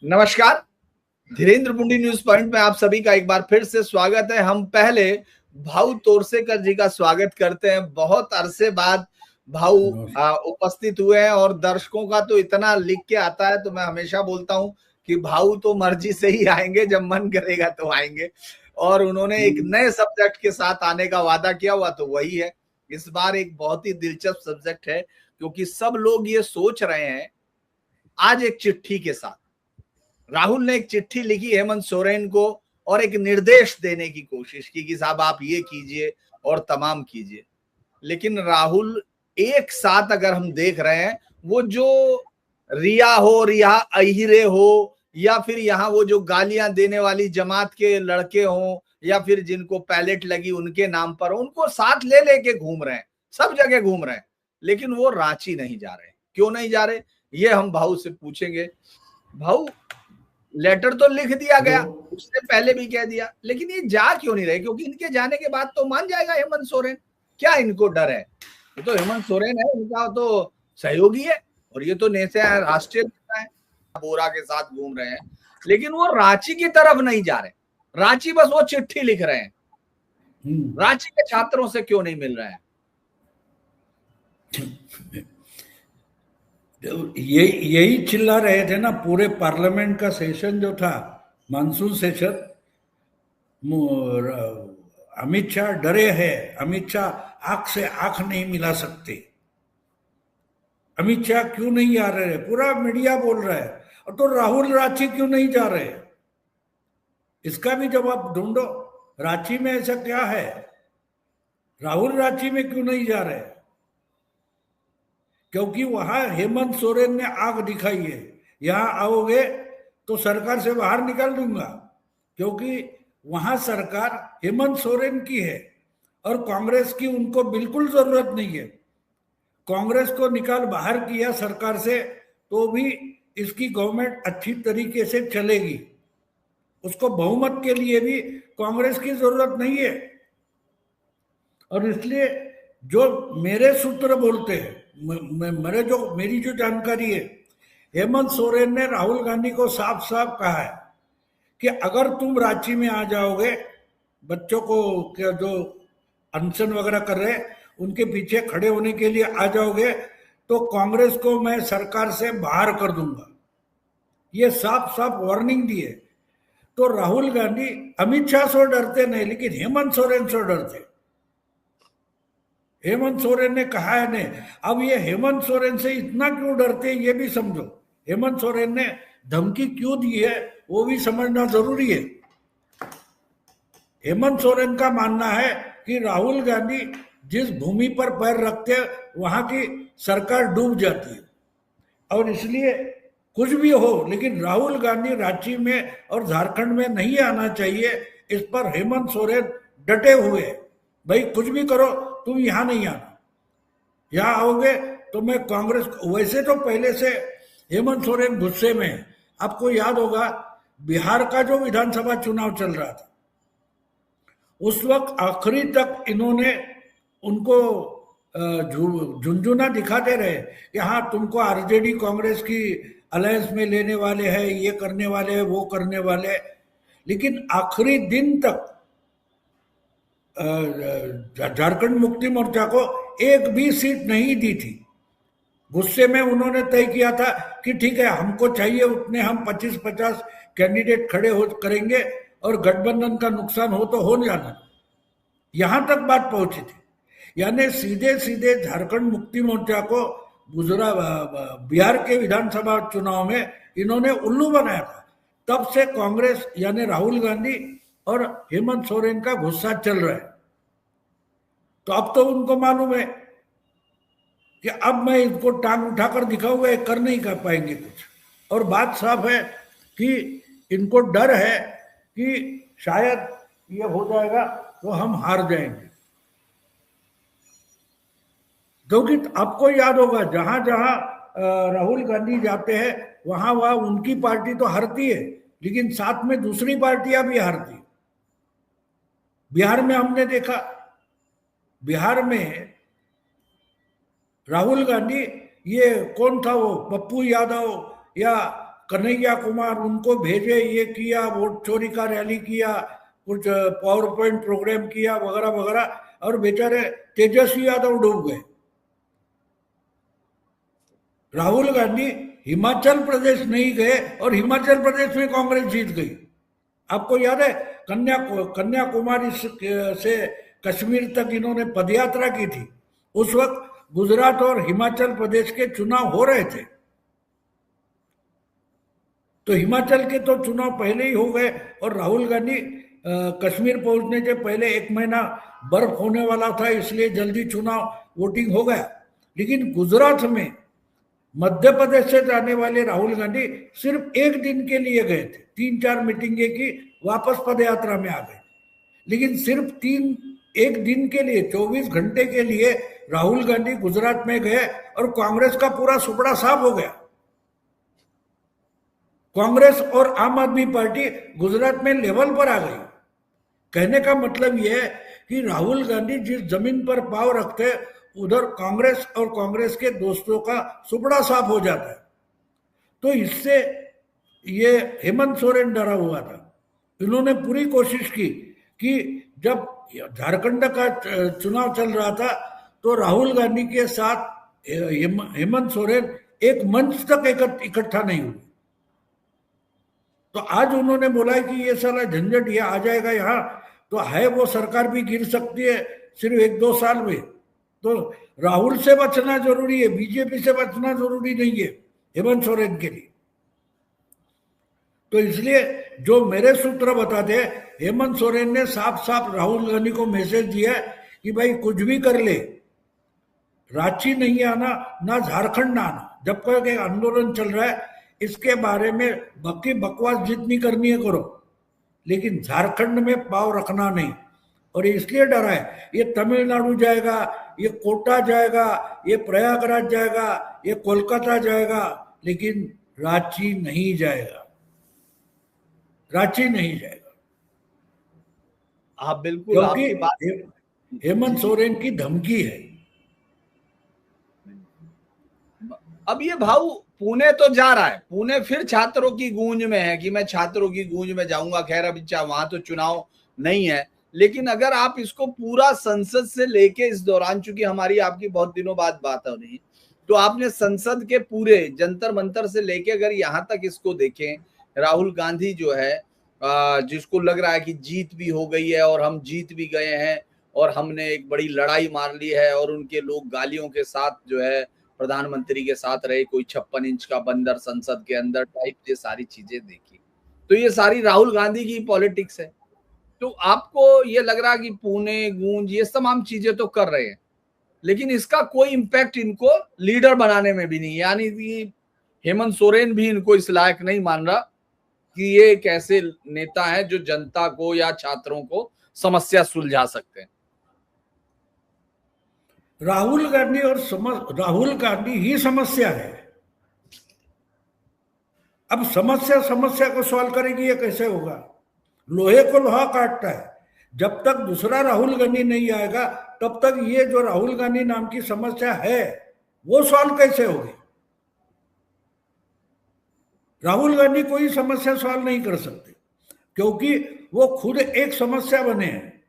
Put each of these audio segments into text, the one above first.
नमस्कार। Dhirendra पुंडी news point में आप सभी का एक बार फिर से स्वागत है। हम पहले भाऊ तोरसेकर जी का स्वागत करते हैं। बहुत अरसे बाद भाऊ उपस्थित हुए हैं और दर्शकों का तो इतना लिख के आता है, तो मैं हमेशा बोलता हूं कि भाऊ तो मर्जी से ही आएंगे, जब मन करेगा तो आएंगे। और उन्होंने एक नए सब्जेक्ट के साथ आने का वादा किया हुआ, तो वही है। इस बार एक बहुत ही दिलचस्प सब्जेक्ट है, क्योंकि सब लोग ये सोच रहे हैं। आज एक चिट्ठी के साथ राहुल ने एक चिट्ठी लिखी हेमंत सोरेन को और एक निर्देश देने की कोशिश की कि साहब आप ये कीजिए और तमाम कीजिए। लेकिन राहुल एक साथ अगर हम देख रहे हैं, वो जो रिया अहिरे हो, या फिर यहाँ वो जो गालियां देने वाली जमात के लड़के हों, या फिर जिनको पैलेट लगी उनके नाम पर, उनको साथ ले लेके घूम रहे हैं, सब जगह घूम रहे हैं। लेकिन वो रांची नहीं जा रहे। क्यों नहीं जा रहे, ये हम भाऊ से पूछेंगे। भाऊ, लेटर तो लिख दिया गया, उससे पहले भी कह दिया, लेकिन ये जा क्यों नहीं रहे? क्योंकि इनके जाने के बाद तो मान जाएगा हेमंत सोरेन। क्या इनको डर है? ये तो हेमंत सोरेन है, इनका तो सहयोगी है, और ये तो नेता है, राष्ट्रीय नेता है, बोरा के साथ घूम रहे हैं। लेकिन वो रांची की तरफ नहीं जा रहे। रांची बस वो चिट्ठी लिख रहे हैं। रांची के छात्रों से क्यों नहीं मिल रहे हैं? यही चिल्ला रहे थे ना पूरे पार्लियामेंट का सेशन जो था, मानसून सेशन। अमित शाह डरे हैं, अमित शाह आंख से आंख नहीं मिला सकते। अमित शाह क्यों नहीं आ रहे? पूरा मीडिया बोल रहा है। और तो राहुल रांची क्यों नहीं जा रहे? इसका भी जवाब ढूंढो। रांची में ऐसा क्या है? राहुल रांची में क्यों नहीं जा रहे? क्योंकि वहां हेमंत सोरेन ने आग दिखाई है। यहां आओगे तो सरकार से बाहर निकाल दूंगा, क्योंकि वहां सरकार हेमंत सोरेन की है और कांग्रेस की उनको बिल्कुल जरूरत नहीं है। कांग्रेस को निकाल बाहर किया सरकार से तो भी इसकी गवर्नमेंट अच्छी तरीके से चलेगी। उसको बहुमत के लिए भी कांग्रेस की जरूरत नहीं है। और इसलिए जो मेरे सूत्र बोलते हैं, मेरी जो जानकारी है, हेमंत सोरेन ने राहुल गांधी को साफ साफ कहा है कि अगर तुम रांची में आ जाओगे, बच्चों को जो अनशन वगैरह कर रहे हैं उनके पीछे खड़े होने के लिए आ जाओगे, तो कांग्रेस को मैं सरकार से बाहर कर दूंगा। ये साफ साफ वार्निंग दी है। तो राहुल गांधी अमित शाह से डरते नहीं, लेकिन हेमंत सोरेन से डरते। हेमंत सोरेन ने कहा है नहीं। अब ये हेमंत सोरेन से इतना क्यों डरते हैं ये भी समझो। हेमंत सोरेन ने धमकी क्यों दी है वो भी समझना जरूरी है। हेमंत सोरेन का मानना है कि राहुल गांधी जिस भूमि पर पैर रखते हैं वहां की सरकार डूब जाती है, और इसलिए कुछ भी हो लेकिन राहुल गांधी रांची में और झारखंड में नहीं आना चाहिए। इस पर हेमंत सोरेन डटे हुए हैं। भाई कुछ भी करो, तुम यहां नहीं आना। यहां आओगे तो मैं कांग्रेस, वैसे तो पहले से हेमंत सोरेन गुस्से में है। आपको याद होगा बिहार का जो विधानसभा चुनाव चल रहा था, उस वक्त आखिरी तक इन्होंने उनको झुंझुना दिखाते रहे कि हाँ तुमको आरजेडी कांग्रेस की अलायंस में लेने वाले हैं, ये करने वाले हैं, वो करने वाले हैं। लेकिन आखिरी दिन तक झारखंड मुक्ति मोर्चा को एक भी सीट नहीं दी थी। गुस्से में उन्होंने तय किया था कि ठीक है, हमको चाहिए उतने, हम 25-50 कैंडिडेट खड़े हो करेंगे और गठबंधन का नुकसान हो तो हो जाना। यहां तक बात पहुंची थी। यानी सीधे सीधे झारखंड मुक्ति मोर्चा को बिहार के विधानसभा चुनाव में इन्होंने उल्लू बनाया था। तब से कांग्रेस यानी राहुल गांधी और हेमंत सोरेन का गुस्सा चल रहा है। तो अब तो उनको मालूम है कि अब मैं इनको टांग उठाकर दिखाऊंगा, कर नहीं कर पाएंगे कुछ। और बात साफ है कि इनको डर है कि शायद ये हो जाएगा तो हम हार जाएंगे। क्योंकि आपको याद होगा जहां जहां राहुल गांधी जाते हैं वहां वहां उनकी पार्टी तो हारती है, लेकिन साथ में दूसरी पार्टियां भी हारती। बिहार में हमने देखा, बिहार में राहुल गांधी, ये कौन था वो, पप्पू यादव या कन्हैया कुमार उनको भेजे, ये किया, वोट चोरी का रैली किया, कुछ पावर पॉइंट प्रोग्राम किया वगैरह वगैरह, और बेचारे तेजस्वी यादव डूब गए। राहुल गांधी हिमाचल प्रदेश नहीं गए और हिमाचल प्रदेश में कांग्रेस जीत गई। आपको याद है कन्याकुमारी से कश्मीर तक इन्होंने पदयात्रा की थी। उस वक्त गुजरात और हिमाचल प्रदेश के चुनाव हो रहे थे। तो हिमाचल के तो चुनाव पहले ही हो गए और राहुल गांधी कश्मीर पहुंचने से पहले 1 महीना बर्फ होने वाला था, इसलिए जल्दी चुनाव वोटिंग हो गया। लेकिन गुजरात में मध्य प्रदेश से जाने वाले राहुल गांधी सिर्फ 1 दिन के लिए गए थे, 3-4 मीटिंगें की, वापस पदयात्रा में आ गए। लेकिन सिर्फ 1 दिन के लिए, 24 घंटे के लिए राहुल गांधी गुजरात में गए और कांग्रेस का पूरा सुपड़ा साफ हो गया। कांग्रेस और आम आदमी पार्टी गुजरात में लेवल पर आ गई। कहने का मतलब यह है कि राहुल गांधी जिस जमीन पर पांव रखते उधर कांग्रेस और कांग्रेस के दोस्तों का सुपड़ा साफ हो जाता है। तो इससे ये हेमंत सोरेन डरा हुआ था। इन्होंने पूरी कोशिश की कि जब झारखंड का चुनाव चल रहा था तो राहुल गांधी के साथ हेमंत सोरेन एक मंच तक इकट्ठा नहीं हुए। तो आज उन्होंने बोला है कि ये साला झंझट ये आ जाएगा यहाँ, तो है वो सरकार भी गिर सकती है सिर्फ 1-2 साल में। तो राहुल से बचना जरूरी है, बीजेपी से बचना जरूरी नहीं है हेमंत सोरेन के लिए। तो इसलिए जो मेरे सूत्र बताते हैं, हेमंत सोरेन ने साफ साफ राहुल गांधी को मैसेज दिया कि भाई कुछ भी कर ले, रांची नहीं आना, ना झारखंड आना, जब तक एक आंदोलन चल रहा है। इसके बारे में बाकी बकवास जितनी करनी है करो, लेकिन झारखंड में पांव रखना नहीं। और इसलिए डरा है, ये तमिलनाडु जाएगा, ये कोटा जाएगा, ये प्रयागराज जाएगा, ये कोलकाता जाएगा, लेकिन रांची नहीं जाएगा, रांची नहीं जाएगा। आप बिल्कुल, क्योंकि हेमंत सोरेन की धमकी है। अब ये भाऊ पुणे तो जा रहा है, पुणे फिर छात्रों की गूंज में है कि मैं छात्रों की गूंज में जाऊंगा। खैर अभी वहां तो चुनाव नहीं है, लेकिन अगर आप इसको पूरा संसद से लेके इस दौरान, चूंकि हमारी आपकी बहुत दिनों बाद बात हो रही, तो आपने संसद के पूरे जंतर मंतर से लेके अगर यहाँ तक इसको देखें, राहुल गांधी जो है जिसको लग रहा है कि जीत भी हो गई है और हम जीत भी गए हैं और हमने एक बड़ी लड़ाई मार ली है, और उनके लोग गालियों के साथ जो है प्रधानमंत्री के साथ रहे, कोई 56 इंच का बंदर संसद के अंदर टाइप, ये सारी चीजें देखी। तो ये सारी राहुल गांधी की पॉलिटिक्स है। तो आपको ये लग रहा है कि पुणे गूंज ये तमाम चीजें तो कर रहे हैं, लेकिन इसका कोई इंपैक्ट इनको लीडर बनाने में भी नहीं, यानी कि हेमंत सोरेन भी इनको इस लायक नहीं मान रहा कि ये एक ऐसे नेता है जो जनता को या छात्रों को समस्या सुलझा सकते हैं। राहुल गांधी राहुल गांधी ही समस्या है। अब समस्या को सॉल्व करेगी, ये कैसे होगा? लोहे को लोहा काटता है। जब तक दूसरा राहुल गांधी नहीं आएगा तब तक ये जो राहुल गांधी नाम की समस्या है वो सॉल्व कैसे होगी? राहुल गांधी कोई समस्या सॉल्व नहीं कर सकते, क्योंकि वो खुद एक समस्या बने हैं।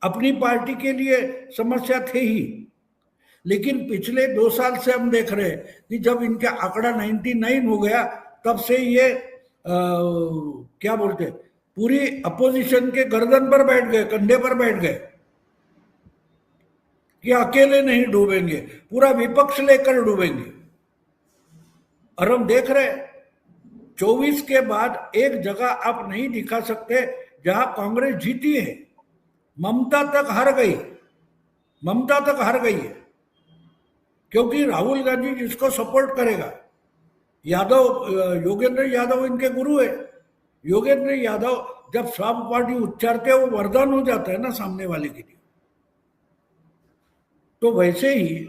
अपनी पार्टी के लिए समस्या थे ही, लेकिन पिछले 2 साल से हम देख रहे हैं कि जब इनका आंकड़ा 99 हो गया तब से ये क्या बोलते हैं, पूरी अपोजिशन के गर्दन पर बैठ गए, कंधे पर बैठ गए कि अकेले नहीं डूबेंगे, पूरा विपक्ष लेकर डूबेंगे। और हम देख रहे हैं 24 के बाद एक जगह आप नहीं दिखा सकते जहां कांग्रेस जीती है। ममता तक हार गई है, क्योंकि राहुल गांधी जिसको सपोर्ट करेगा, योगेंद्र यादव इनके गुरु है। योगेंद्र यादव जब साम पार्टी उच्चारते हैं वो वरदान हो जाता है ना सामने वाले के लिए। तो वैसे ही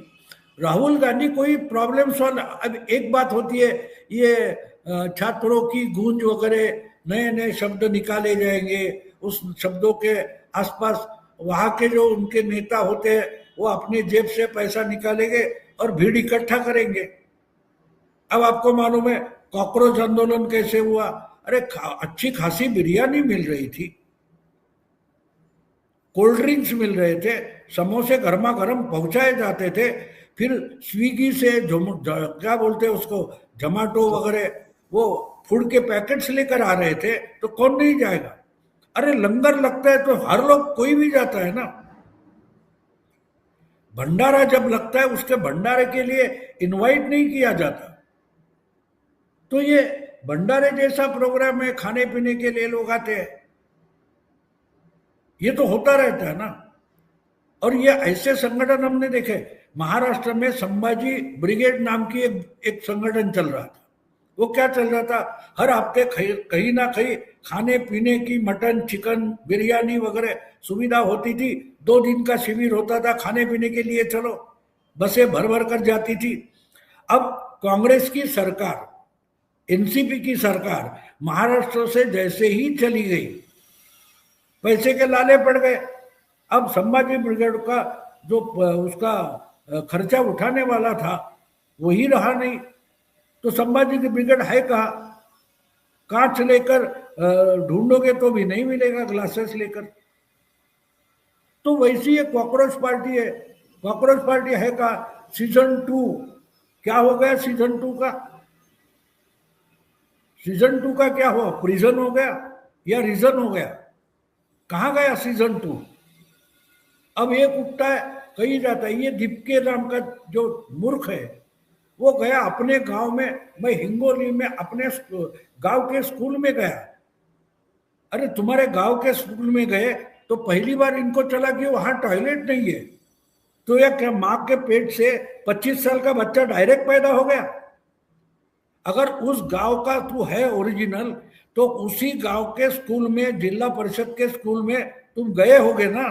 राहुल गांधी कोई प्रॉब्लम सॉल्व। अब एक बात होती है, ये छात्रों की गूंज वगैरह, नए नए शब्द निकाले जाएंगे, उस शब्दों के आसपास वहां के जो उनके नेता होते हैं वो अपने जेब से पैसा निकालेंगे और भीड़ इकट्ठा करेंगे। अब आपको मालूम है कॉकरोच आंदोलन कैसे हुआ? अरे अच्छी खासी बिरयानी मिल रही थी, कोल्ड ड्रिंक्स मिल रहे थे, समोसे गर्मा गर्म पहुंचाए जाते थे, फिर स्विगी से क्या बोलते उसको, जोमैटो वगैरह, वो फूड के पैकेट्स लेकर आ रहे थे, तो कौन नहीं जाएगा? अरे लंगर लगता है तो हर लोग, कोई भी जाता है ना। भंडारा जब लगता है उसके भंडारे के लिए इनवाइट नहीं किया जाता। तो ये भंडारे जैसा प्रोग्राम है, खाने पीने के लिए लोग आते हैं, ये तो होता रहता है ना। और ये ऐसे संगठन हमने देखे, महाराष्ट्र में संभाजी ब्रिगेड नाम की एक संगठन चल रहा था। वो क्या चल रहा था, हर हफ्ते कहीं ना कहीं खाने पीने की, मटन चिकन बिरयानी वगैरह सुविधा होती थी। 2 दिन का शिविर होता था खाने पीने के लिए, चलो बसें भर भर कर जाती थी। अब कांग्रेस की सरकार, एनसीपी की सरकार महाराष्ट्र से जैसे ही चली गई, पैसे के लाले पड़ गए। अब संभाजी ब्रिगेड का जो उसका खर्चा उठाने वाला था वही रहा नहीं, तो संभाजी की ब्रिगेड है कहाँ? कांच लेकर ढूंढोगे तो भी नहीं मिलेगा, ग्लासेस लेकर। तो वैसी ये कॉकरोच पार्टी है। कॉकरोच पार्टी है कहाँ? सीजन 2 क्या हो गया? सीजन 2 का, सीजन 2 का क्या हुआ? प्रिजन हो गया या रीजन हो गया? कहाँ गया सीजन 2? अब एक उठता है, कही जाता है, ये दीपके नाम का जो मूर्ख है वो गया अपने गांव में, मैं हिंगोली में अपने गांव के स्कूल में गया। अरे तुम्हारे गांव के स्कूल में गए तो पहली बार इनको चला कि वहां टॉयलेट नहीं है, तो यह क्या माँ के पेट से 25 साल का बच्चा डायरेक्ट पैदा हो गया? अगर उस गांव का तू है ओरिजिनल, तो उसी गांव के स्कूल में, जिला परिषद के स्कूल में तुम गए होगे ना।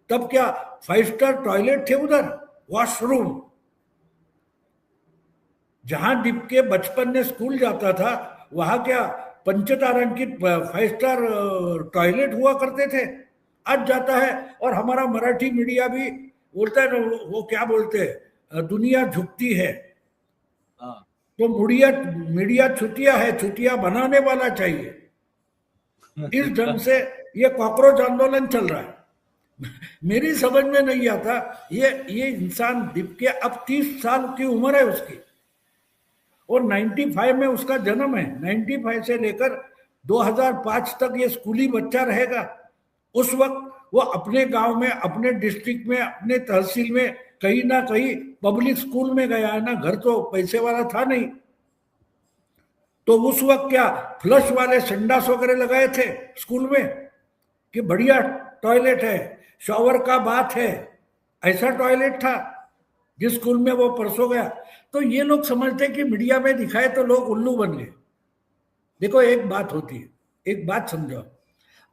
तब क्या 5 स्टार टॉयलेट थे उधर, वॉशरूम? जहां दीपके बचपन में स्कूल जाता था वहां क्या पंचतारांकित 5 स्टार टॉयलेट हुआ करते थे? आज जाता है और हमारा मराठी मीडिया भी बोलता है ना, वो क्या बोलते हैं, दुनिया झुकती है। तो मीडिया छुट्टियां है, छुट्टियां बनाने वाला चाहिए। इस ढंग से ये कॉकरोच आंदोलन चल रहा है। मेरी समझ में नहीं आता, ये इंसान दीपके अब 30 साल की उम्र है उसकी, और 95 में उसका जन्म है। 95 से लेकर 2005 तक ये स्कूली बच्चा रहेगा। उस वक्त वो अपने गांव में, अपने डिस्ट्रिक्ट में, अपने तहसील में कहीं ना कहीं पब्लिक स्कूल में गया है ना, घर तो पैसे वाला था नहीं। तो उस वक्त क्या फ्लश वाले संडास वगैरह लगाए थे स्कूल में कि बढ़िया टॉयलेट है, शॉवर का बात है, ऐसा टॉयलेट था जिस स्कूल में वो परसों गया। तो ये लोग समझते कि मीडिया में दिखाए तो लोग उल्लू बन गए। देखो एक बात होती है, एक बात समझो,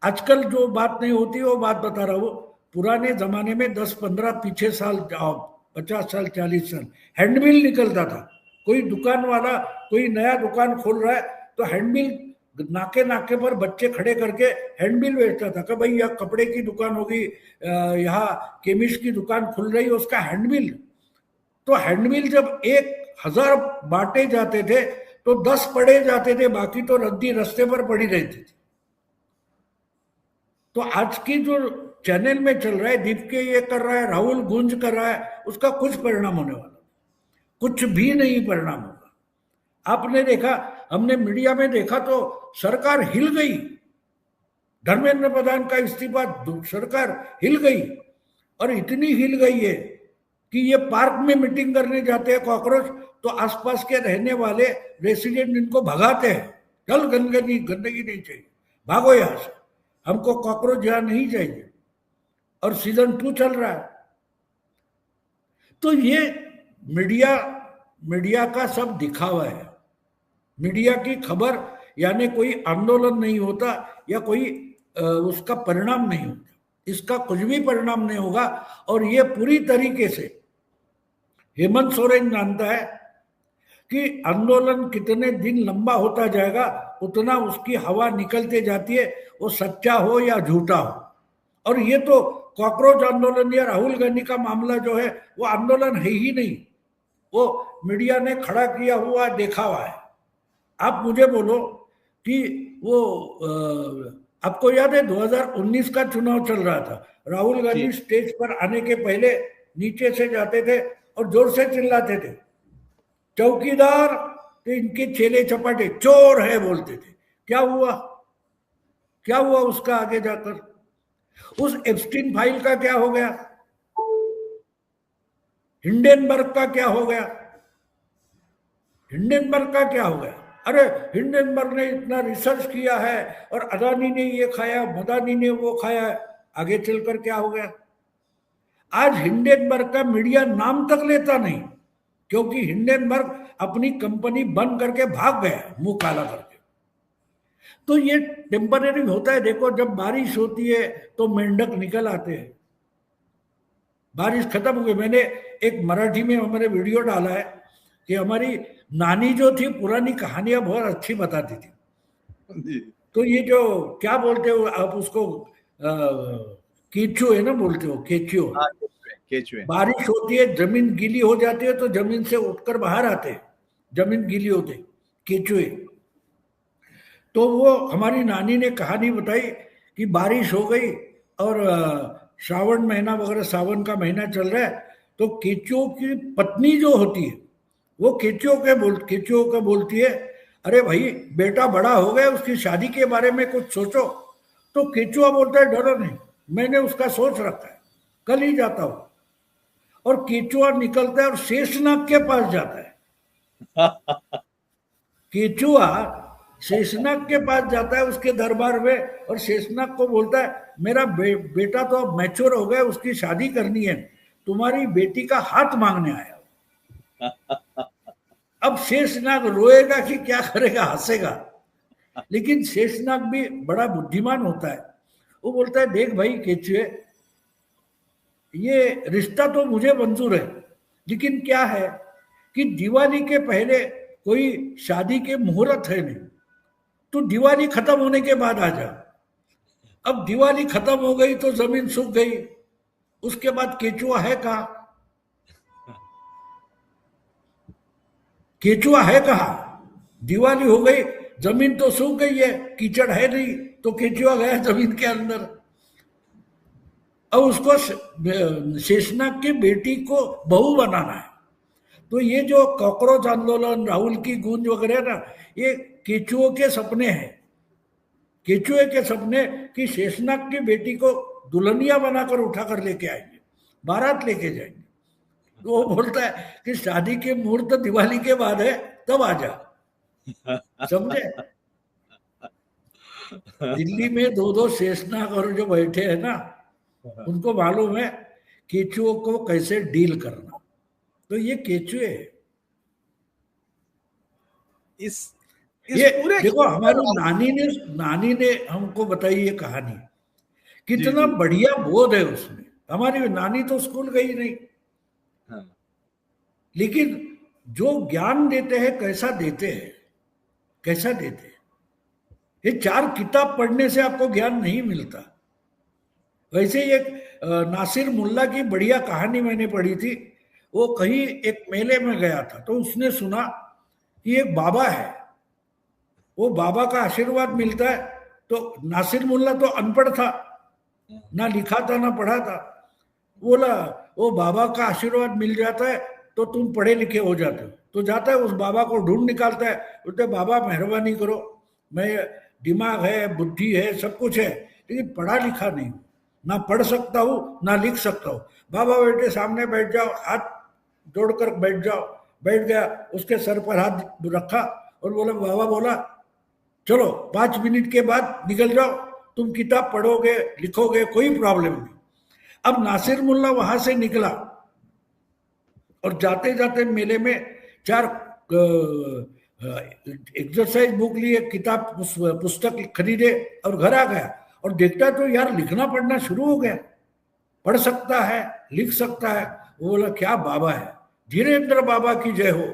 आजकल जो बात नहीं होती वो बात बता रहा हूँ। पुराने जमाने में 10-15 पीछे साल जाओ, 50 साल 40 साल, हैंडमिल निकलता था। कोई दुकान वाला कोई नया दुकान खोल रहा है तो हैंडमिल नाके नाके पर बच्चे खड़े करके हैंडमिल बेचता था कि भाई यहाँ कपड़े की दुकान होगी, यहाँ केमिस्ट की दुकान खुल रही है, उसका हैंडमिल। तो हैंडमिल जब 1000 बांटे जाते थे तो 10 पड़े जाते थे, बाकी तो रद्दी रास्ते पर पड़ी रहती थी। तो आज की जो चैनल में चल रहा है, दीपके ये कर रहा है, राहुल गुंज कर रहा है, उसका कुछ परिणाम होने वाला, कुछ भी नहीं परिणाम होगा। आपने देखा, हमने मीडिया में देखा तो सरकार हिल गई, धर्मेंद्र प्रधान का इस्तीफा, सरकार हिल गई। और इतनी हिल गई है कि ये पार्क में मीटिंग करने जाते हैं कॉकरोच, तो आसपास के रहने वाले रेसिडेंट इनको भगाते हैं, चल गंदगी नहीं चाहिए, भागो यहां से, हमको कॉकरोच यहां नहीं चाहिए। और सीजन 2 चल रहा है। तो ये मीडिया का सब दिखावा है। मीडिया की खबर यानी कोई आंदोलन नहीं होता या कोई उसका परिणाम नहीं होता, इसका कुछ भी परिणाम नहीं होगा। और ये पूरी तरीके से हेमंत सोरेन जानता है कि आंदोलन कितने दिन लंबा होता जाएगा उतना उसकी हवा निकलते जाती है, वो सच्चा हो या झूठा हो। और ये तो कॉकरोच आंदोलन या राहुल गांधी का मामला जो है वो आंदोलन है ही नहीं, वो मीडिया ने खड़ा किया हुआ देखा हुआ है। आप मुझे बोलो कि वो आपको याद है 2019 का चुनाव चल रहा था, राहुल गांधी स्टेज पर आने के पहले नीचे से जाते थे और जोर से चिल्लाते थे, चौकीदार, तो इनके चेले चपाटे चोर है बोलते थे। क्या हुआ, क्या हुआ उसका आगे जाकर? उस एप्स्टीन फाइल का क्या हो गया? हिंडेनबर्ग का क्या हो गया? हिंडेनबर्ग का क्या हो गया? अरे हिंडेनबर्ग ने इतना रिसर्च किया है और अदानी ने ये खाया, मदानी ने वो खाया, आगे चलकर क्या हो गया? आज हिंडेनबर्ग का मीडिया नाम तक लेता नहीं, क्योंकि हिंडेनबर्ग अपनी कंपनी बंद करके भाग गया मुंह काला करके। तो ये टेम्पररी होता है। देखो, जब बारिश होती है तो मेंढक निकल आते हैं। बारिश खत्म हो गई, मैंने एक मराठी में हमारे वीडियो डाला है कि हमारी नानी जो थी पुरानी कहानियां बहुत अच्छी बताती थी। तो ये जो क्या बोलते हो आप उसको, केचुए ना बोलते हो, केचुए। बारिश होती है, जमीन गीली हो जाती है तो जमीन से उठकर बाहर आते हैं, जमीन गीली होते, केचुए। तो वो हमारी नानी ने कहानी बताई कि बारिश हो गई और श्रावण महीना वगैरह, सावन का महीना चल रहा है, तो केचुओं की पत्नी जो होती है वो केचुओं का बोलती है, अरे भाई बेटा बड़ा हो गया, उसकी शादी के बारे में कुछ सोचो। तो केचुआ बोलता है, डरो नहीं, मैंने उसका सोच रखा है, कल ही जाता हूं। और केचुआ निकलता है और शेषनाग के पास जाता है। केचुआ शेषनाग के पास जाता है, उसके दरबार में, और शेषनाग को बोलता है, मेरा बेटा तो अब मैच्योर हो गया, उसकी शादी करनी है, तुम्हारी बेटी का हाथ मांगने आया। अब शेषनाग रोएगा कि क्या करेगा, हंसेगा। लेकिन शेषनाग भी बड़ा बुद्धिमान होता है, वो बोलता है, देख भाई केचुए, ये रिश्ता तो मुझे मंजूर है, लेकिन क्या है कि दिवाली के पहले कोई शादी के मुहूर्त है नहीं, तो दिवाली खत्म होने के बाद आ जा। अब दिवाली खत्म हो गई तो जमीन सूख गई, उसके बाद केचुआ है कहां? केचुआ है कहां? दिवाली हो गई, जमीन तो सूख गई है, कीचड़ है नहीं, तो केचुआ गया जमीन के अंदर। अब उसको शेषनाग की बेटी को बहू बनाना है। तो ये जो कॉकरोच आंदोलन, राहुल की गूंज वगैरह ना, ये केचुओं के सपने हैं। केचुए के सपने कि शेषनाग की बेटी को दुल्हनिया बनाकर उठाकर लेके आएंगे, बारात लेके जाएंगे। तो वो बोलता है कि शादी के मुहूर्त दिवाली के बाद है, तब आ जा। समझे? दिल्ली में दो शेषनाग और जो बैठे हैं ना, उनको मालूम है केचुओं को कैसे डील करना। तो ये केचुए ये पूरे देखो, हमारी नानी ने हमको बताई ये कहानी, कितना बढ़िया बोध है उसमें। हमारी नानी तो स्कूल गई नहीं, हाँ। लेकिन जो ज्ञान देते हैं, कैसा देते हैं, कैसा देते हैं। ये 4 किताब पढ़ने से आपको ज्ञान नहीं मिलता। वैसे ही एक नासिर मुल्ला की बढ़िया कहानी मैंने पढ़ी थी। वो कहीं एक मेले में गया था, तो उसने सुना कि एक बाबा है, वो बाबा का आशीर्वाद मिलता है। तो नासिर मुल्ला तो अनपढ़ था, ना लिखा था ना पढ़ा था। बोला वो बाबा का आशीर्वाद मिल जाता है तो तुम पढ़े लिखे हो जाते हो। तो जाता है, उस बाबा को ढूंढ निकालता है, बोलते बाबा मेहरबानी करो, मैं दिमाग है, बुद्धि है, सब कुछ है, लेकिन पढ़ा लिखा नहीं हूँ, ना पढ़ सकता हूँ ना लिख सकता हूँ। बाबा बेटे सामने बैठ जाओ, हाथ जोड़कर बैठ जाओ। बैठ गया, उसके सर पर हाथ रखा और बोला, बाबा बोला चलो 5 मिनट के बाद निकल जाओ, तुम किताब पढ़ोगे लिखोगे, कोई प्रॉब्लम नहीं। अब नासिर मुल्ला वहां से निकला और जाते जाते मेले में 4 एक्सरसाइज बुक लिए, किताब पुस्तक खरीदे और घर आ गया। और देखता तो यार लिखना पढ़ना शुरू हो गया, पढ़ सकता है, लिख सकता है। वो बोला क्या बाबा है, धीरेन्द्र बाबा की जय हो।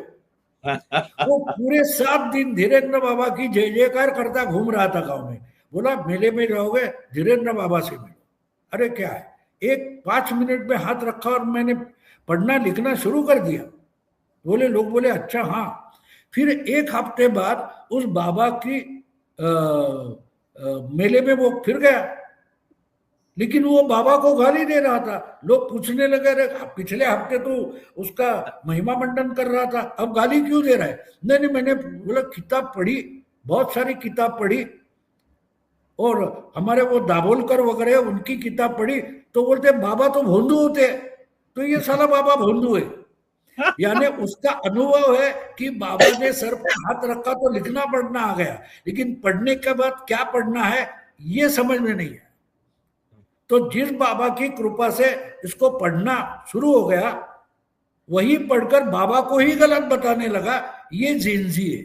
वो पूरे 7 दिन धीरेन्द्र बाबा की जय जयकार करता घूम रहा था गांव में। बोला मेले में जाओगे धीरेन्द्र बाबा से मिलो। अरे क्या है, एक 5 मिनट में हाथ रखा और मैंने पढ़ना लिखना शुरू कर दिया। बोले लोग बोले अच्छा हाँ। फिर एक हफ्ते बाद उस बाबा की मेले में वो फिर गया, लेकिन वो बाबा को गाली दे रहा था। लोग पूछने लगे, रे पिछले हफ्ते तो उसका महिमा मंडन कर रहा था, अब गाली क्यों दे रहा है? नहीं नहीं, मैंने बोला किताब पढ़ी, बहुत सारी किताब पढ़ी, और हमारे वो दाभोलकर वगैरह उनकी किताब पढ़ी, तो बोलते बाबा तो भोंदू होते हैं, तो ये साला बाबा भोंदू है। यानी उसका अनुभव है कि बाबा ने सर पर हाथ रखा तो लिखना पढ़ना आ गया, लेकिन पढ़ने के बाद क्या पढ़ना है ये समझ में नहीं है। तो जिस बाबा की कृपा से इसको पढ़ना शुरू हो गया, वही पढ़कर बाबा को ही गलत बताने लगा, ये जेंजी है।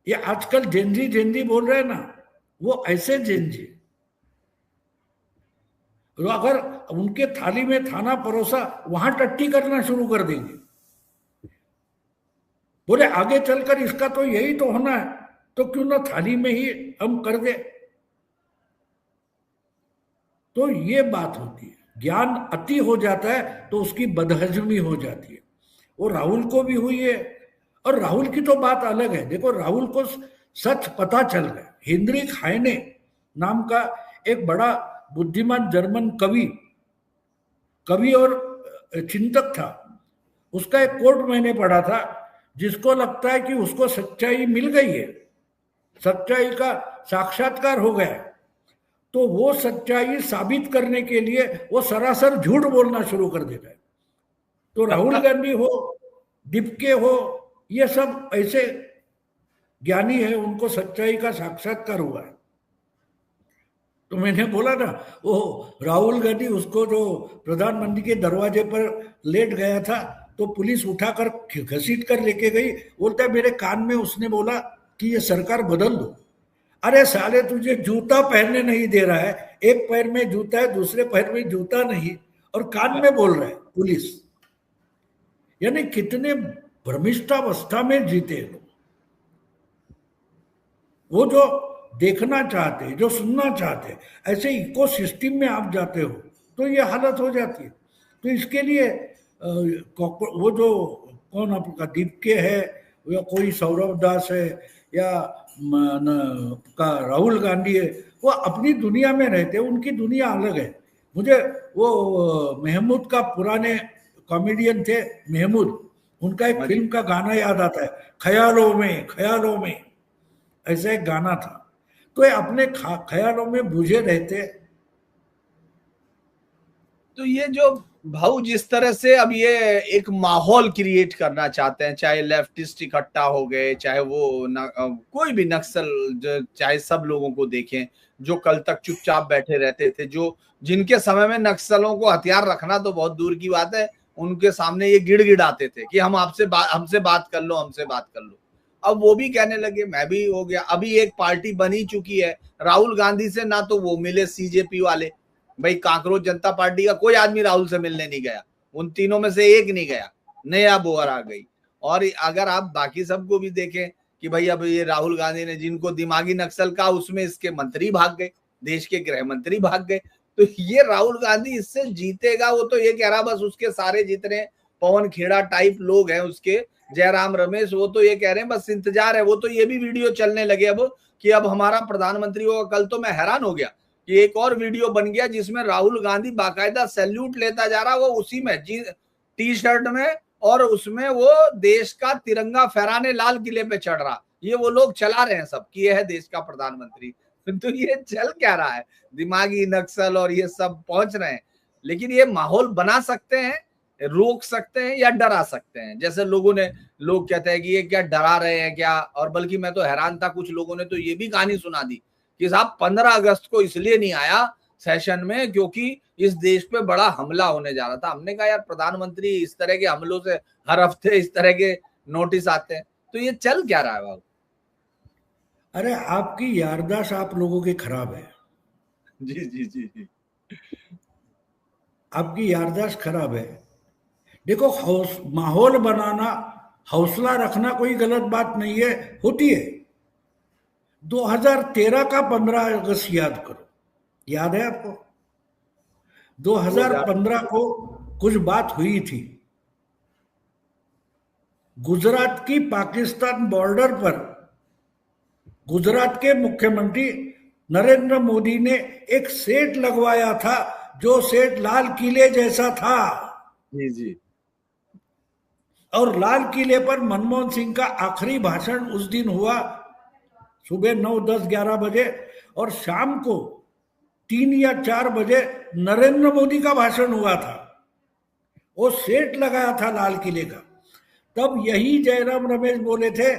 ये आजकल जेंजी जेंजी बोल रहे हैं ना, वो ऐसे जेंजी। तो अगर उनके थाली में खाना परोसा, वहां टट्टी करना शुरू कर देंगे, बोले आगे चलकर इसका तो यही तो होना है, तो क्यों ना थाली में ही हम कर दे। तो ये बात होती है, ज्ञान अति हो जाता है तो उसकी बदहजमी हो जाती है। वो राहुल को भी हुई है, और राहुल की तो बात अलग है। देखो, राहुल को सच पता चल गया। हेनरिक हाइने नाम का एक बड़ा बुद्धिमान जर्मन कवि और चिंतक था, उसका एक कोट मैंने पढ़ा था, जिसको लगता है कि उसको सच्चाई मिल गई है, सच्चाई का साक्षात्कार हो गया, तो वो सच्चाई साबित करने के लिए वो सरासर झूठ बोलना शुरू कर देता है। तो राहुल गांधी हो, डिपके हो, ये सब ऐसे ज्ञानी है, उनको सच्चाई का साक्षात्कार हुआ है। तो मैंने बोला ना, वो राहुल गांधी उसको जो प्रधानमंत्री के दरवाजे पर लेट गया था, तो पुलिस उठाकर घसीट कर लेके गई। बोलता है मेरे कान में उसने बोला कि ये सरकार बदल दो। अरे साले, तुझे जूता पहनने नहीं दे रहा है, एक पैर में जूता है, दूसरे पैर में जूता नहीं, और कान में बोल रहा है पुलिस। यानी कितने भ्रमिष्ठावस्था में जीते लोग। वो जो देखना चाहते, जो सुनना चाहते, ऐसे इको सिस्टम में आप जाते हो तो ये हालत हो जाती है। तो इसके लिए वो जो कौन आपका दीपके है, या कोई सौरभ दास है, या का राहुल गांधी है, वो अपनी दुनिया में रहते हैं, उनकी दुनिया अलग है। मुझे वो महमूद का, पुराने कॉमेडियन थे महमूद, उनका एक फिल्म का गाना याद आता है, ख्यालों में ख्यालों में, ऐसा एक गाना था। तो ये अपने ख्यालों में बुझे रहते। तो ये जो भाऊ जिस तरह से अब ये एक माहौल क्रिएट करना चाहते हैं, चाहे लेफ्टिस्ट इकट्ठा हो गए, चाहे वो कोई भी नक्सल, चाहे सब लोगों को देखें जो कल तक चुपचाप बैठे रहते थे, जो जिनके समय में नक्सलों को हथियार रखना तो बहुत दूर की बात है, उनके सामने ये गिड़गिड़ाते थे कि हम हमसे बात कर लो, हमसे बात कर लो। अब वो भी कहने लगे मैं भी हो गया। अभी एक पार्टी बनी चुकी है, राहुल गांधी से ना तो वो मिले सीजेपी वाले, भाई कांकरोच जनता पार्टी का कोई आदमी राहुल से मिलने नहीं गया, उन तीनों में से एक नहीं गया, नया बोहर आ गई। और अगर आप बाकी सबको भी देखें कि भाई अब ये राहुल गांधी ने जिनको दिमागी नक्सल का, उसमें इसके मंत्री भाग गए, देश के गृह मंत्री भाग गए। तो ये राहुल गांधी इससे जीतेगा, वो तो ये कह रहा, बस उसके सारे जितने पवन खेड़ा टाइप लोग हैं उसके, जयराम रमेश, वो तो ये कह रहे हैं बस इंतजार है। वो तो ये भी वीडियो चलने लगे अब कि अब हमारा प्रधानमंत्री होगा। कल तो मैं हैरान हो गया कि एक और वीडियो बन गया जिसमें राहुल गांधी बाकायदा सैल्यूट लेता जा रहा, वो उसी में टी शर्ट में, और उसमें वो देश का तिरंगा फहराने लाल किले पे चढ़ रहा। ये वो लोग चला रहे हैं सब कि ये है देश का प्रधानमंत्री। तो ये चल क्या रहा है, दिमागी नक्सल और ये सब पहुंच रहे हैं। लेकिन ये माहौल बना सकते हैं, रोक सकते हैं या डरा सकते हैं। जैसे लोग कहते हैं कि ये क्या डरा रहे हैं क्या, और बल्कि मैं तो हैरान था, कुछ लोगों ने तो ये भी कहानी सुना दी कि साहब 15 अगस्त को इसलिए नहीं आया सेशन में क्योंकि इस देश पे बड़ा हमला होने जा रहा था। हमने कहा यार प्रधानमंत्री, इस तरह के हमलों से हर हफ्ते इस तरह के नोटिस आते हैं, तो ये चल क्या रहा है बाबू? अरे आपकी याददाश्त आप लोगों की खराब है। जी जी जी जी, आपकी याददाश्त खराब है। देखो, माहौल बनाना, हौसला रखना कोई गलत बात नहीं है, होती है। 2013 का 15 अगस्त याद करो, याद है आपको? 2015 को कुछ बात हुई थी। गुजरात की पाकिस्तान बॉर्डर पर गुजरात के मुख्यमंत्री नरेंद्र मोदी ने एक सेट लगवाया था, जो सेट लाल किले जैसा था। जी जी। और लाल किले पर मनमोहन सिंह का आखिरी भाषण उस दिन हुआ सुबह 9, 10, 11 बजे, और शाम को 3 या 4 बजे नरेंद्र मोदी का भाषण हुआ था। वो सेट लगाया था लाल किले का। तब यही जयराम रमेश बोले थे,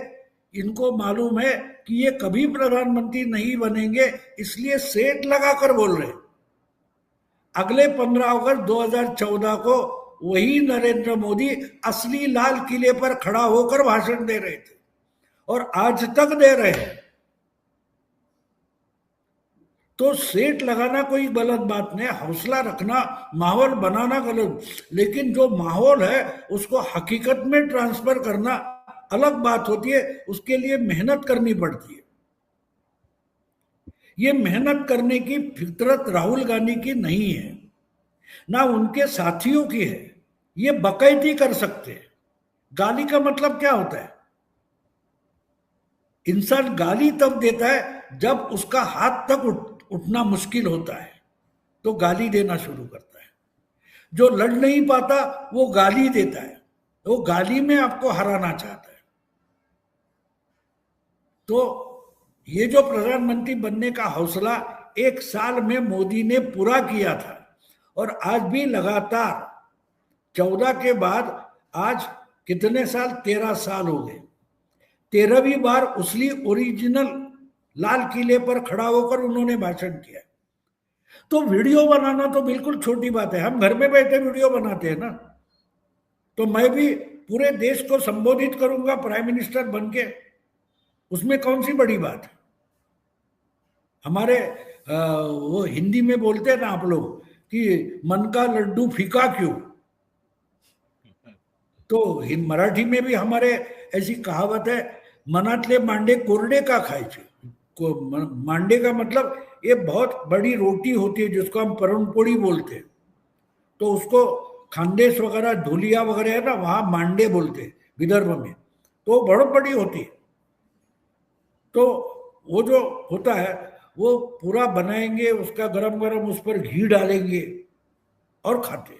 इनको मालूम है कि ये कभी प्रधानमंत्री नहीं बनेंगे, इसलिए सेट लगाकर बोल रहे। अगले 15 अगस्त 2014 को वही नरेंद्र मोदी असली लाल किले पर खड़ा होकर भाषण दे रहे थे, और आज तक दे रहे हैं। तो सेट लगाना कोई गलत बात नहीं, हौसला रखना, माहौल बनाना गलत, लेकिन जो माहौल है उसको हकीकत में ट्रांसफर करना अलग बात होती है। उसके लिए मेहनत करनी पड़ती है। ये मेहनत करने की फितरत राहुल गांधी की नहीं है, ना उनके साथियों की है। ये बकैती कर सकते हैं। गाली का मतलब क्या होता है? इंसान गाली तब देता है जब उसका हाथ तक उठना मुश्किल होता है, तो गाली देना शुरू करता है। जो लड़ नहीं पाता वो गाली देता है, वो गाली में आपको हराना चाहता है। तो ये जो प्रधानमंत्री बनने का हौसला 1 साल में मोदी ने पूरा किया था, और आज भी लगातार 14 के बाद आज कितने साल, 13 साल हो गए। 13वीं बार उसली ओरिजिनल लाल किले पर खड़ा होकर उन्होंने भाषण किया। तो वीडियो बनाना तो बिल्कुल छोटी बात है। हम घर में बैठे वीडियो बनाते हैं ना, तो मैं भी पूरे देश को संबोधित करूंगा प्राइम मिनिस्टर बन के, उसमें कौन सी बड़ी बात है? हमारे वो हिंदी में बोलते हैं ना आप लोग कि मन का लड्डू फीका क्यों, तो मराठी में भी हमारे ऐसी कहावत है, मनातले मांडे कोरडे का खायचे। मांडे का मतलब ये बहुत बड़ी रोटी होती है जिसको हम पुरणपोळी बोलते हैं, तो उसको खानदेश वगैरह, धुलिया वगैरह है ना, वहां मांडे बोलते हैं विदर्भ में, तो बहुत बड़ी होती है। तो वो जो होता है वो पूरा बनाएंगे, उसका गरम गरम उस पर घी डालेंगे और खाते।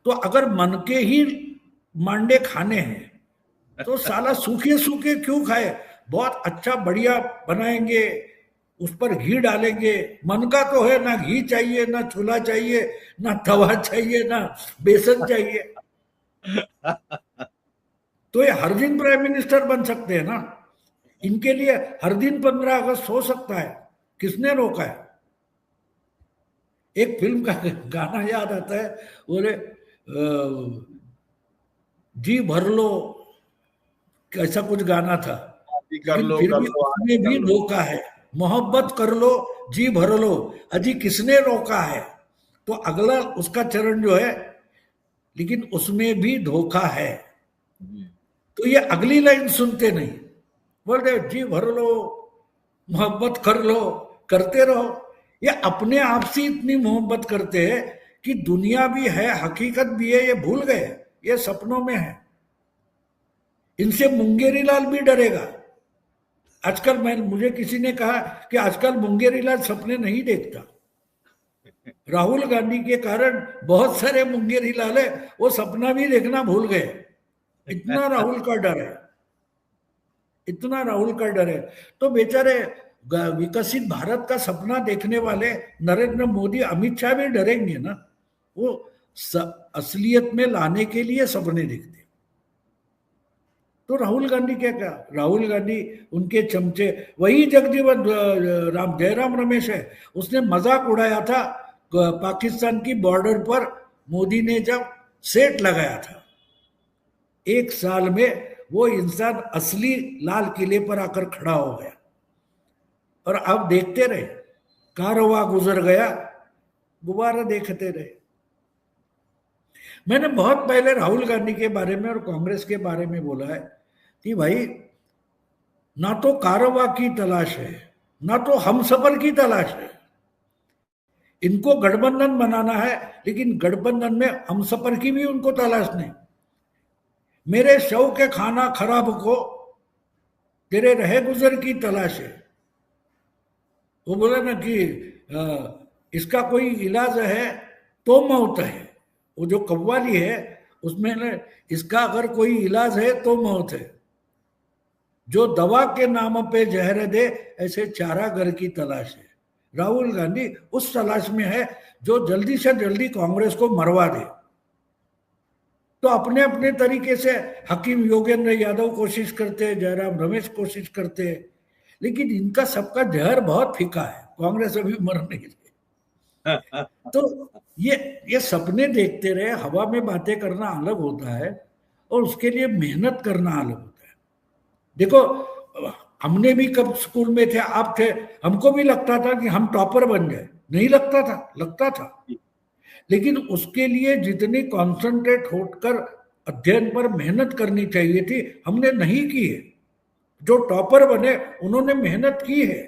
तो अगर मन के ही मांडे खाने हैं तो साला सूखे सूखे क्यों खाए? बहुत अच्छा बढ़िया बनाएंगे, उस पर घी डालेंगे। मन का तो है, ना घी चाहिए, ना चूल्हा चाहिए, ना तवा चाहिए, ना बेसन चाहिए। तो ये हर दिन प्राइम मिनिस्टर बन सकते हैं ना, इनके लिए हर दिन 15 अगस्त हो सकता है। किसने रोका है? एक फिल्म का गाना याद आता है, बोले जी भर लो, ऐसा कुछ गाना था। कर लो, फिर कर भी लो, उसमें भी रोका है, मोहब्बत कर लो, जी भर लो, अजी किसने रोका है। तो अगला उसका चरण जो है, लेकिन उसमें भी धोखा है। तो ये अगली लाइन सुनते नहीं, बोलते जी भर लो, मोहब्बत कर लो, करते रहो। ये अपने आप से इतनी मोहब्बत करते हैं कि दुनिया भी है, हकीकत भी है, ये भूल गए, ये सपनों में है। इनसे मुंगेरी लाल भी डरेगा। आजकल मुझे किसी ने कहा कि आजकल मुंगेरी लाल सपने नहीं देखता। राहुल गांधी के कारण बहुत सारे मुंगेरी लाल है, वो सपना भी देखना भूल गए। इतना राहुल का डर है, इतना राहुल का डर है। तो बेचारे विकसित भारत का सपना देखने वाले नरेंद्र मोदी, अमित शाह भी डरेंगे ना। वो असलियत में लाने के लिए सपने देखते। तो राहुल गांधी क्या, राहुल गांधी उनके चमचे, वही जगजीवन राम जयराम रमेश है, उसने मजाक उड़ाया था पाकिस्तान की बॉर्डर पर मोदी ने जब सेट लगाया था। 1 साल में वो इंसान असली लाल किले पर आकर खड़ा हो गया, और अब देखते रहे, कारवा गुजर गया, दोबारा देखते रहे। मैंने बहुत पहले राहुल गांधी के बारे में और कांग्रेस के बारे में बोला है कि भाई ना तो कारवा की तलाश है, ना तो हमसफर की तलाश है। इनको गठबंधन बनाना है, लेकिन गठबंधन में हमसफर की भी उनको तलाश नहीं। मेरे शव के खाना खराब को तेरे रहे गुजर की तलाश है। वो बोला ना कि इसका कोई इलाज है तो मौत है। वो जो कव्वाली है उसमें ना, इसका अगर कोई इलाज है तो मौत है, जो दवा के नाम पे जहर दे ऐसे चारागर की तलाश है। राहुल गांधी उस तलाश में है जो जल्दी से जल्दी कांग्रेस को मरवा दे। तो अपने अपने तरीके से हकीम योगेंद्र यादव कोशिश करते हैं, जयराम रमेश कोशिश करते हैं, लेकिन इनका सबका जहर बहुत फीका है, कांग्रेस अभी मर नहीं रही। तो ये सपने देखते रहे, हवा में बातें करना अलग होता है और उसके लिए मेहनत करना अलग होता है। देखो, हमने भी कब स्कूल में थे, आप थे, हमको भी लगता था कि हम टॉपर बन जाए, नहीं लगता था, लगता था, लेकिन उसके लिए जितनी कॉन्सेंट्रेट होकर अध्ययन पर मेहनत करनी चाहिए थी, हमने नहीं की है। जो टॉपर बने उन्होंने मेहनत की है,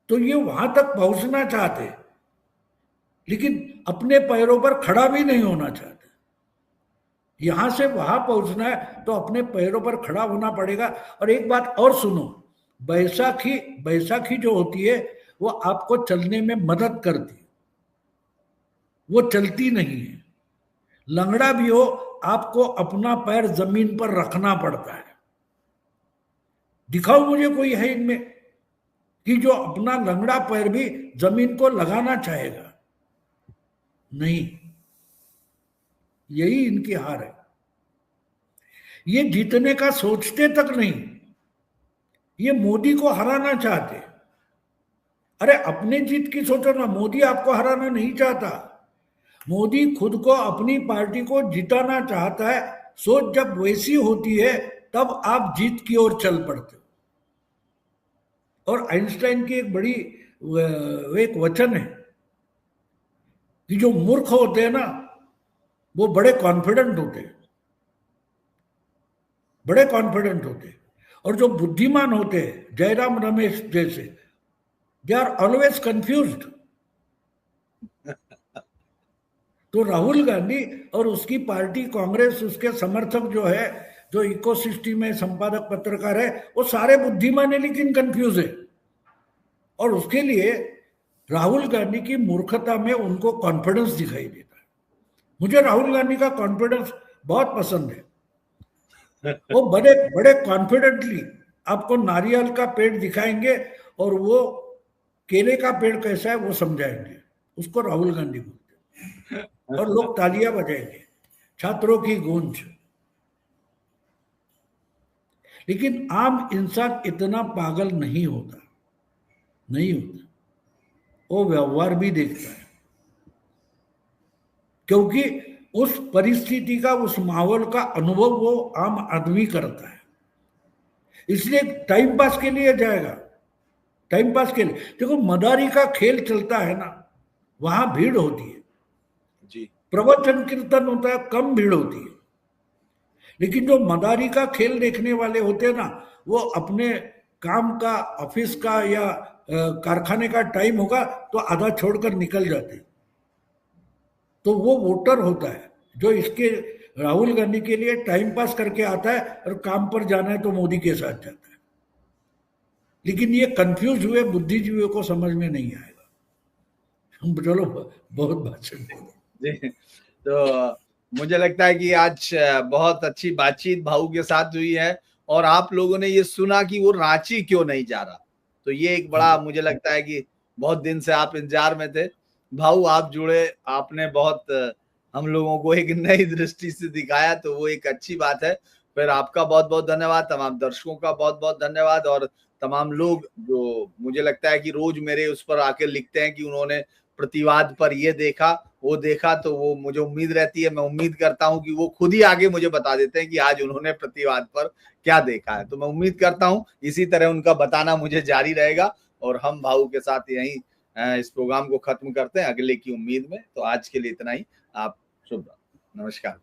तो ये वहां तक पहुंचना चाहते, लेकिन अपने पैरों पर खड़ा भी नहीं होना चाहते। यहां से वहां पहुंचना है तो अपने पैरों पर खड़ा होना पड़ेगा। और एक बात और सुनो, बैसाखी जो होती है वो आपको चलने में मदद करती है, वो चलती नहीं है। लंगड़ा भी हो आपको अपना पैर जमीन पर रखना पड़ता है। दिखाओ मुझे कोई है इनमें कि जो अपना लंगड़ा पैर भी जमीन को लगाना चाहेगा, नहीं। यही इनकी हार है। ये जीतने का सोचते तक नहीं, ये मोदी को हराना चाहते। अरे अपने जीत की सोचो ना, मोदी आपको हराना नहीं चाहता, मोदी खुद को, अपनी पार्टी को जिताना चाहता है। सोच जब वैसी होती है तब आप जीत की ओर चल पड़ते हो। और आइंस्टाइन की एक वचन है कि जो मूर्ख होते हैं ना वो बड़े कॉन्फिडेंट होते हैं, बड़े कॉन्फिडेंट होते हैं, और जो बुद्धिमान होते हैं जयराम रमेश जैसे, दे आर ऑलवेज कंफ्यूज्ड। तो राहुल गांधी और उसकी पार्टी कांग्रेस, उसके समर्थक जो है, जो इकोसिस्टम में संपादक पत्रकार है, वो सारे बुद्धिमान है लेकिन कंफ्यूज है। और उसके लिए राहुल गांधी की मूर्खता में उनको कॉन्फिडेंस दिखाई देता है। मुझे राहुल गांधी का कॉन्फिडेंस बहुत पसंद है। वो बड़े बड़े कॉन्फिडेंटली आपको नारियल का पेड़ दिखाएंगे और वो केले का पेड़ कैसा है वो समझाएंगे। उसको राहुल गांधी बोलते हैं। और लोग तालियां बजाएंगे, छात्रों की गूंज। लेकिन आम इंसान इतना पागल नहीं होता, नहीं होता। वो व्यवहार भी देखता है, क्योंकि उस परिस्थिति का, उस माहौल का अनुभव वो आम आदमी करता है। इसलिए टाइम पास के लिए जाएगा, टाइम पास के लिए। देखो, मदारी का खेल चलता है ना, वहां भीड़ होती है जी, प्रवचन कीर्तन होता है, कम भीड़ होती है। लेकिन जो मदारी का खेल देखने वाले होते हैं ना, वो अपने काम का, ऑफिस का या कारखाने का टाइम होगा तो आधा छोड़कर निकल जाते। तो वो वोटर होता है जो इसके राहुल गांधी के लिए टाइम पास करके आता है, और काम पर जाना है तो मोदी के साथ जाता है। लेकिन ये कंफ्यूज हुए बुद्धिजीवियों को समझ में नहीं आएगा। चलो, बहुत भाषण जी। तो मुझे लगता है कि आज बहुत अच्छी बातचीत भाऊ के साथ हुई है, और आप लोगों ने ये सुना कि वो रांची क्यों नहीं जा रहा। तो ये एक बड़ा, मुझे लगता है कि बहुत दिन से आप इंतजार में थे। भाऊ आप जुड़े, आपने बहुत हम लोगों को एक नई दृष्टि से दिखाया, तो वो एक अच्छी बात है। फिर आपका बहुत बहुत धन्यवाद, तमाम दर्शकों का बहुत बहुत धन्यवाद, और तमाम लोग जो मुझे लगता है कि रोज मेरे उस पर आके लिखते हैं कि उन्होंने प्रतिवाद पर ये देखा वो देखा, तो वो मुझे उम्मीद रहती है, मैं उम्मीद करता हूं कि वो खुद ही आगे मुझे बता देते हैं कि आज उन्होंने प्रतिवाद पर क्या देखा है। तो मैं उम्मीद करता हूं इसी तरह उनका बताना मुझे जारी रहेगा, और हम भाऊ के साथ यहीं इस प्रोग्राम को खत्म करते हैं अगले की उम्मीद में। तो आज के लिए इतना ही। आप शुभ, नमस्कार।